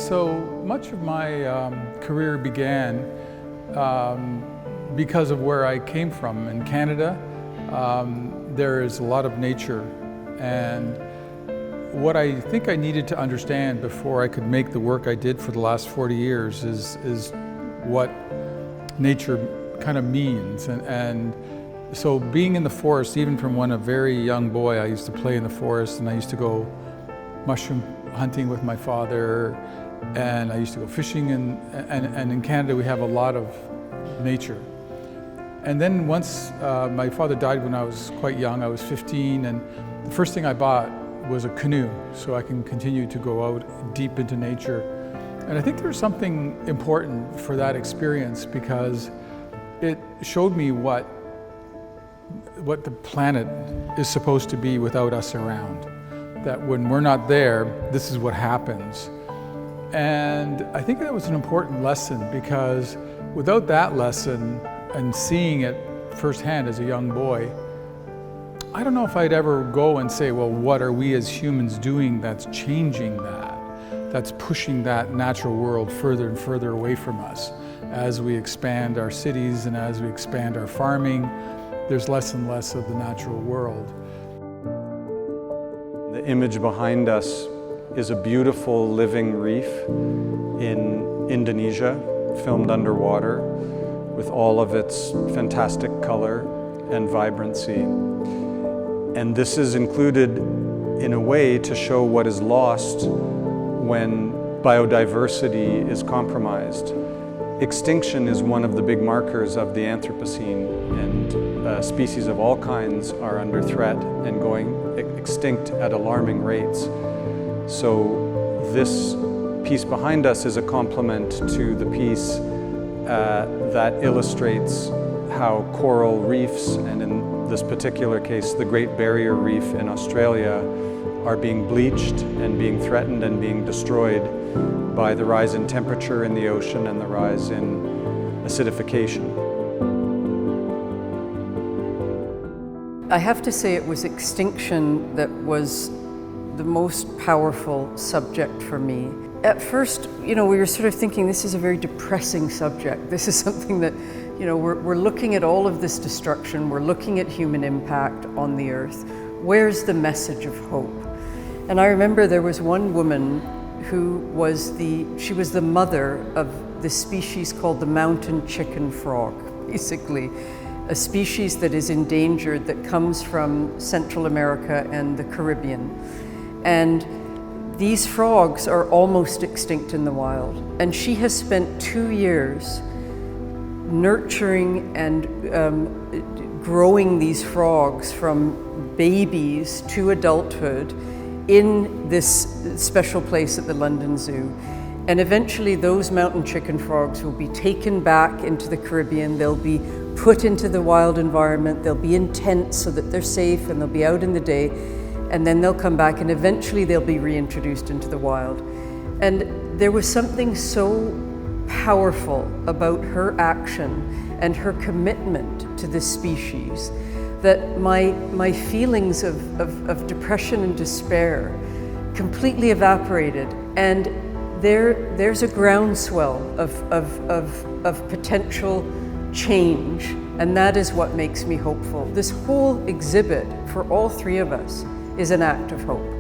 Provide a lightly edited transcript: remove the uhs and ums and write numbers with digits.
so much of my career began because of where I came from. In Canada, there is a lot of nature, and what I think I needed to understand before I could make the work I did for the last 40 years is what nature kind of means. And so being in the forest, even from when a very young boy, I used to play in the forest, and I used to go mushroom hunting with my father, and I used to go fishing, and in Canada we have a lot of nature. And then once my father died when I was quite young, I was 15, and the first thing I bought was a canoe so I can continue to go out deep into nature. And I think there's something important for that experience because it showed me what the planet is supposed to be without us around. That when we're not there, this is what happens. And I think that was an important lesson because without that lesson and seeing it firsthand as a young boy, I don't know if I'd ever go and say, well, what are we as humans doing that's changing that? That's pushing that natural world further and further away from us. As we expand our cities and as we expand our farming, there's less and less of the natural world. The image behind us is a beautiful living reef in Indonesia, filmed underwater, with all of its fantastic color and vibrancy. And this is included in a way to show what is lost when biodiversity is compromised. Extinction is one of the big markers of the Anthropocene, and species of all kinds are under threat and going extinct at alarming rates. So this piece behind us is a complement to the piece that illustrates how coral reefs, and in this particular case the Great Barrier Reef in Australia, are being bleached and being threatened and being destroyed by the rise in temperature in the ocean and the rise in acidification. I have to say it was extinction that was the most powerful subject for me. At first, we were sort of thinking this is a very depressing subject. This is something that, we're looking at all of this destruction, we're looking at human impact on the earth. Where's the message of hope? And I remember there was one woman who was the mother of this species called the mountain chicken frog, basically a species that is endangered that comes from Central America and the Caribbean. And these frogs are almost extinct in the wild. And she has spent 2 years nurturing and growing these frogs from babies to adulthood in this special place at the London Zoo. And eventually those mountain chicken frogs will be taken back into the Caribbean, they'll be put into the wild environment, they'll be in tents so that they're safe and they'll be out in the day, and then they'll come back and eventually they'll be reintroduced into the wild. And there was something so powerful about her action and her commitment to this species that my feelings of depression and despair completely evaporated, and there's a groundswell of potential change, and that is what makes me hopeful. This whole exhibit for all three of us is an act of hope.